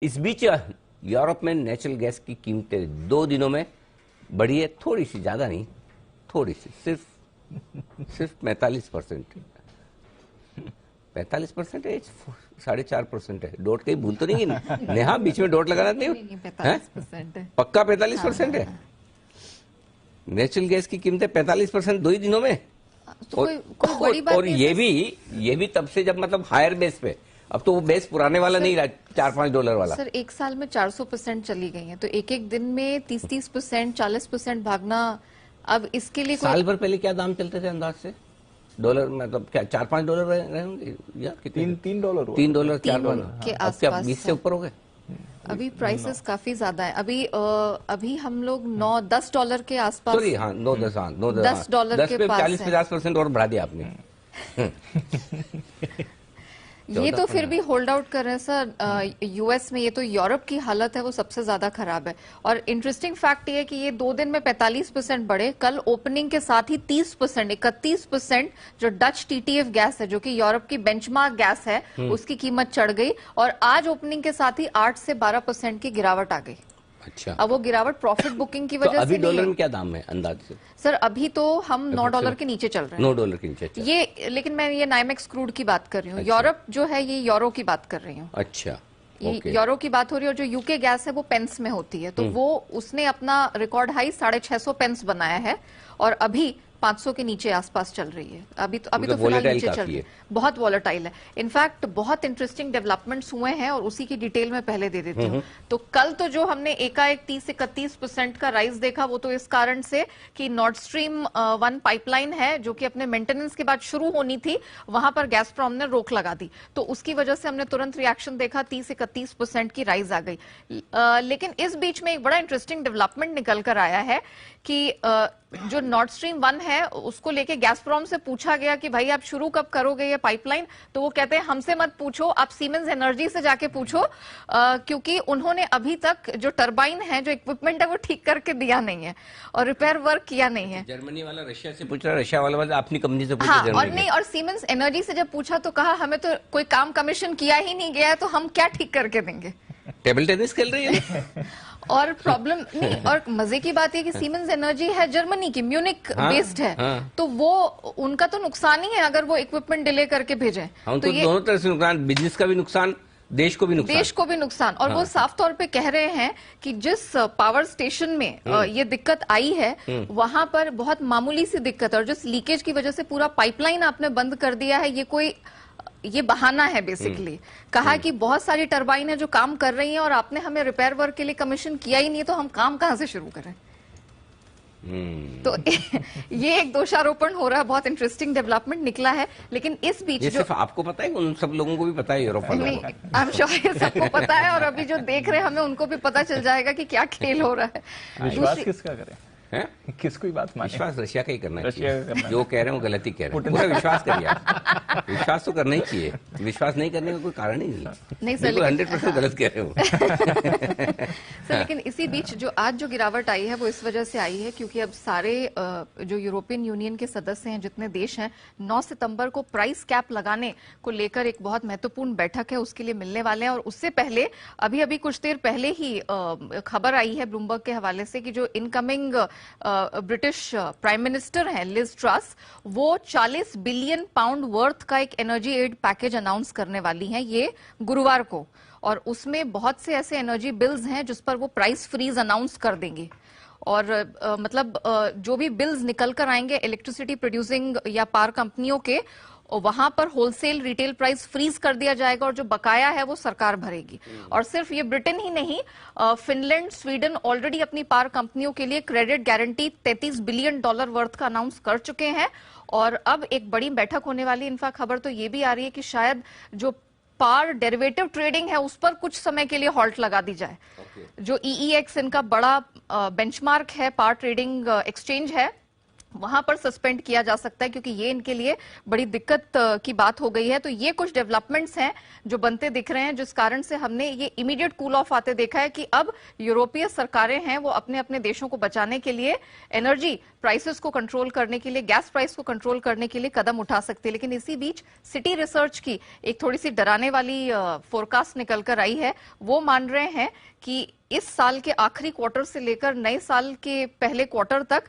इस बीच यूरोप में natural gas की कीमतें 2 दिनों में बढ़ी है, थोड़ी सी, ज्यादा नहीं, थोड़ी सी, सिर्फ 45%। 45% है, 4.5% है। डॉट कहीं भूल तो नहीं है नेहा, बीच में डॉट लगाना नहीं, 45% है, पक्का 45% है। नेचुरल गैस की कीमतें 45% 2 ही दिनों में। तो कोई बड़ी बात और नहीं ये भी तब से, जब मतलब हायर बेस पे, अब तो वो बेस पुराने वाला नहीं रहा, $4-5 वाला। सर 1 साल में 400% चली गई है, तो एक दिन में 30% 40% भागना, अब इसके लिए साल भर पहले क्या दाम चलते थे अंदाज से डॉलर, मतलब क्या $4-5 रहे होंगे या कितने? $3 $4 के अब क्या आसपास 20 से ऊपर हो गए? अभी प्राइसेस काफी ज्यादा है। अभी हम लोग $9-10 के आसपास, सॉरी, हाँ, $10 के पे पास 40-50% और बढ़ा दिया आपने। ये तो फिर भी होल्ड आउट कर रहे हैं सर यूएस में। ये तो यूरोप की हालत है वो सबसे ज्यादा खराब है। और इंटरेस्टिंग फैक्ट ये है कि ये 2 दिन में 45% बढ़े, कल ओपनिंग के साथ ही 30%, 31% जो डच टीटीएफ गैस है, जो कि यूरोप की बेंचमार्क गैस है, उसकी कीमत चढ़ गई। और आज ओपनिंग के साथ ही 8 से 12% की गिरावट आ गई। अच्छा, अब वो गिरावट प्रॉफिट बुकिंग की तो वजह अभी से डॉलर नहीं में क्या दाम है अंदाज से? सर अभी तो हम $9 के नीचे चल रहे हैं। $9 के नीचे। अच्छा। ये, लेकिन मैं ये नाइमेक्स क्रूड की बात कर रही हूँ। अच्छा। यूरोप जो है ये यूरो की बात कर रही हूँ। अच्छा, ये यूरो की बात हो रही है। और जो यूके गैस है वो पेंस में होती है, तो वो उसने अपना रिकॉर्ड हाई 650 पेंस बनाया है और अभी 500 के नीचे आसपास चल रही है। अभी तो फिलहाल नीचे चल रही है, बहुत वॉलेटाइल है। इनफैक्ट बहुत इंटरेस्टिंग डेवलपमेंट्स हुए हैं और उसी की डिटेल में पहले दे देती हूँ। तो कल तो जो हमने एकाएक 30-31% का राइज देखा, वो तो इस कारण से कि नॉर्थ स्ट्रीम 1 पाइपलाइन है जो कि अपने मेंटेनेंस के बाद शुरू होनी थी, वहां पर गैसप्रोम ने रोक लगा दी, तो उसकी वजह से हमने तुरंत रिएक्शन देखा, 30-31% की राइज आ गई। लेकिन इस बीच में एक बड़ा इंटरेस्टिंग डेवलपमेंट निकल कर आया है कि जो नॉर्थ स्ट्रीम 1 है उसको लेके गैसप्रोम से पूछा गया कि भाई आप शुरू कब करोगे ये पाइपलाइन, तो वो कहते हैं हमसे मत पूछो, आप सीमेंस एनर्जी से जाके पूछो, क्योंकि उन्होंने अभी तक जो टरबाइन है, जो इक्विपमेंट है, वो ठीक करके दिया नहीं है और रिपेयर वर्क किया नहीं है। जर्मनी वाला रशिया से पूछ रहा है, रशिया वाला अपनी कंपनी से पूछा। हाँ, और नहीं, और सीमेंस एनर्जी से जब पूछा तो कहा हमें तो कोई काम कमीशन किया ही नहीं गया है, तो हम क्या ठीक करके देंगे। टेबल टेनिस खेल रही है। और प्रॉब्लम नहीं, और मजे की बात है कि सीमेंस एनर्जी है जर्मनी की, म्यूनिक बेस्ड है। तो वो उनका तो नुकसान ही है अगर वो इक्विपमेंट डिले करके भेजें। तो ये दोनों तरह से नुकसान, बिजनेस का भी नुकसान, देश को भी नुकसान। और वो साफ तौर पे कह रहे हैं कि जिस पावर स्टेशन में ये दिक्कत आई है वहां पर बहुत मामूली सी दिक्कत है, और जिस लीकेज की वजह से पूरा पाइपलाइन आपने बंद कर दिया है, ये बहाना है बेसिकली। कहा कि बहुत सारी टरबाइन है जो काम कर रही हैं और आपने हमें रिपेयर वर्क के लिए कमीशन किया ही नहीं, तो हम काम कहां से शुरू करें। तो ये एक दोषारोपण हो रहा है, बहुत इंटरेस्टिंग डेवलपमेंट निकला है। लेकिन इस बीच ये सिर्फ आपको पता है, उन सब लोगों को भी पता है, यूरोप वालों को? आई एम श्योर ये सबको पता है, और अभी जो देख रहे हैं हमें उनको भी पता चल जाएगा कि क्या खेल हो रहा है। विश्वास किसका करें? किसको बात माने? विश्वास रशिया का ही करना चाहिए। जो कह रहे हैं वो गलती कह रहे हैं, पूरा विश्वास करिए। विश्वास तो करना ही चाहिए, विश्वास नहीं करने का कोई कारण ही नहीं सर, 100% गलत कह रहे हो। सर लेकिन इसी बीच जो आज जो गिरावट आई है वो इस वजह से आई है क्योंकि अब सारे जो यूरोपियन यूनियन के सदस्य हैं, जितने देश हैं, 9 सितंबर को प्राइस कैप लगाने को लेकर एक बहुत महत्वपूर्ण बैठक है, उसके लिए मिलने वाले हैं। और उससे पहले अभी कुछ देर पहले ही खबर आई है ब्लूमबर्ग के हवाले से कि जो इनकमिंग ब्रिटिश प्राइम मिनिस्टर हैं लिज ट्रस, वो 40 बिलियन पाउंड वर्थ का एक एनर्जी एड पैकेज अनाउंस करने वाली हैं ये गुरुवार को। और उसमें बहुत से ऐसे एनर्जी बिल्स हैं जिस पर वो प्राइस फ्रीज अनाउंस कर देंगे। और जो भी बिल्स निकल कर आएंगे इलेक्ट्रिसिटी प्रोड्यूसिंग या पावर कंपनियों के, वहां पर होलसेल रिटेल प्राइस फ्रीज कर दिया जाएगा और जो बकाया है वो सरकार भरेगी। और सिर्फ ये ब्रिटेन ही नहीं, फिनलैंड, स्वीडन ऑलरेडी अपनी पावर कंपनियों के लिए क्रेडिट गारंटी $33 बिलियन वर्थ का अनाउंस कर चुके हैं। और अब एक बड़ी बैठक होने वाली। इनफैक्ट खबर तो ये भी आ रही है कि शायद जो पावर डेरिवेटिव ट्रेडिंग है उस पर कुछ समय के लिए हॉल्ट लगा दी जाए। जो EEX इनका बड़ा बेंचमार्क है, पावर ट्रेडिंग एक्सचेंज है, वहां पर सस्पेंड किया जा सकता है, क्योंकि ये इनके लिए बड़ी दिक्कत की बात हो गई है। तो ये कुछ डेवलपमेंट्स हैं जो बनते दिख रहे हैं, जिस कारण से हमने ये इमीडिएट कूल ऑफ आते देखा है कि अब यूरोपीय सरकारें हैं वो अपने अपने देशों को बचाने के लिए, एनर्जी प्राइसेस को कंट्रोल करने के लिए, गैस प्राइस को कंट्रोल करने के लिए कदम उठा सकती है। लेकिन इसी बीच सिटी रिसर्च की एक थोड़ी सी डराने वाली फोरकास्ट निकल कर आई है। वो मान रहे हैं कि इस साल के आखिरी क्वार्टर से लेकर नए साल के पहले क्वार्टर तक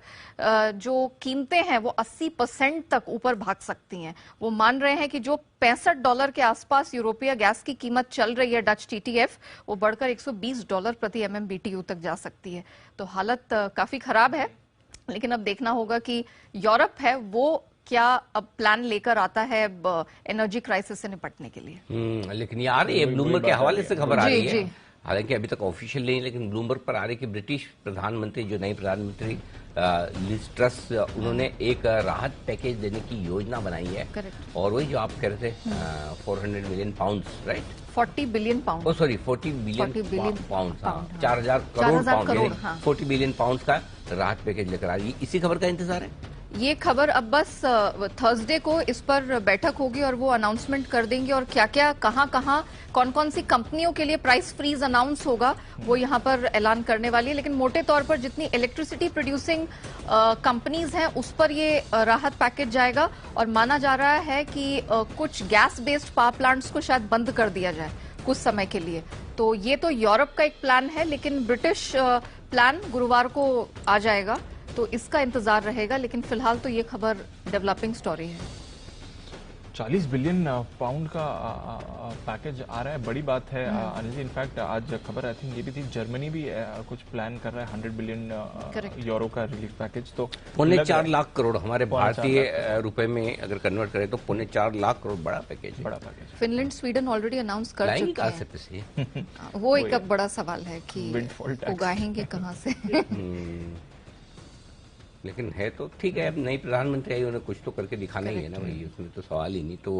जो कीमतें हैं वो 80% तक ऊपर भाग सकती हैं। वो मान रहे हैं कि जो $65 के आसपास यूरोपीय गैस की कीमत चल रही है डच TTF, वो बढ़कर $120 प्रति MMBTU तक जा सकती है। तो हालत काफी खराब है। लेकिन अब देखना होगा कि यूरोप है वो क्या अब प्लान लेकर आता है एनर्जी क्राइसिस से निपटने के लिए। लेकिन ये आ रही है ब्लूमबर्ग के हवाले से खबर आ रही है, हालांकि अभी तक ऑफिशियल नहीं, लेकिन ब्लूमबर्ग पर आ रही कि ब्रिटिश प्रधानमंत्री, जो नई प्रधानमंत्री लिज ट्रस, उन्होंने एक राहत पैकेज देने की योजना बनाई है। करेक्ट। और वही जो आप कह रहे थे 400 million pounds, right, 40 billion pound, sorry 40 billion pound, 4000 crore pound, 40 billion pound का राहत पैकेज लेकर आ रही है। इसी खबर का इंतजार है। ये खबर अब बस थर्सडे को इस पर बैठक होगी और वो अनाउंसमेंट कर देंगे, और क्या क्या कहां कौन कौन सी कंपनियों के लिए प्राइस फ्रीज अनाउंस होगा वो यहां पर ऐलान करने वाली है। लेकिन मोटे तौर पर जितनी इलेक्ट्रिसिटी प्रोड्यूसिंग कंपनीज हैं उस पर ये राहत पैकेज जाएगा, और माना जा रहा है कि कुछ गैस बेस्ड पावर प्लांट्स को शायद बंद कर दिया जाए कुछ समय के लिए। तो ये तो यूरोप का एक प्लान है, लेकिन ब्रिटिश प्लान गुरुवार को आ जाएगा, तो इसका इंतजार रहेगा। लेकिन फिलहाल तो ये खबर डेवलपिंग स्टोरी है। 40 बिलियन पाउंड का पैकेज आ रहा है, बड़ी बात है अनिल जी। इनफैक्ट आज खबर आई थिंक ये भी थी, जर्मनी भी कुछ प्लान कर रहा है 100 बिलियन यूरो का रिलीफ पैकेज। तो 4.25 लाख करोड़ हमारे भारतीय रुपए में अगर कन्वर्ट करें तो 4.25 लाख करोड़ बड़ा package. Finland Sweden already announce कर चुके हैं। वो एक अब बड़ा सवाल है कि उगाएंगे कहाँ से। लेकिन है तो ठीक है, अब नई प्रधानमंत्री आई, उन्हें कुछ तो करके दिखाना ही है ना भाई, उसमें तो सवाल ही नहीं। तो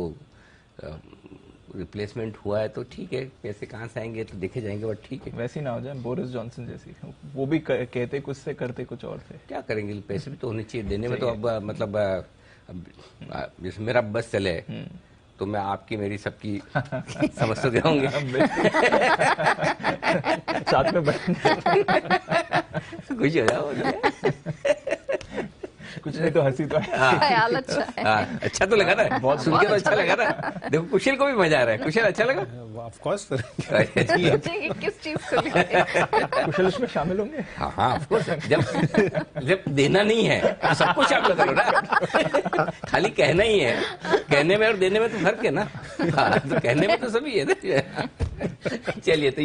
रिप्लेसमेंट हुआ है तो ठीक है, पैसे कहाँ से आएंगे तो देखे जाएंगे, बट ठीक है। वैसे ना हो जाए बोरिस जॉनसन जैसी, वो भी कहते कुछ से करते कुछ और थे। क्या करेंगे, पैसे भी तो होने चाहिए देने में। तो अब मतलब जैसे मेरा बस चले तो मैं आपकी मेरी सबकी समझ तो जाऊंगे साथ में कुछ हो जाओ, कुछ नहीं तो हंसी तो ख्याल अच्छा है। अच्छा तो लगा ना, बहुत सुन के तो अच्छा लगा ना। देखो कुशल को भी मजा आ रहा है। कुशल अच्छा लगा ऑफ कोर्स। किस चीज को कुशल इसमें शामिल होंगे? हाँ ऑफ कोर्स। जब देना नहीं है तो सब कुछ शामिल करो ना, खाली कहना ही है। कहने में और देने में तो फर्क है ना। तो कहने में तो सभी है ना। चलिए तो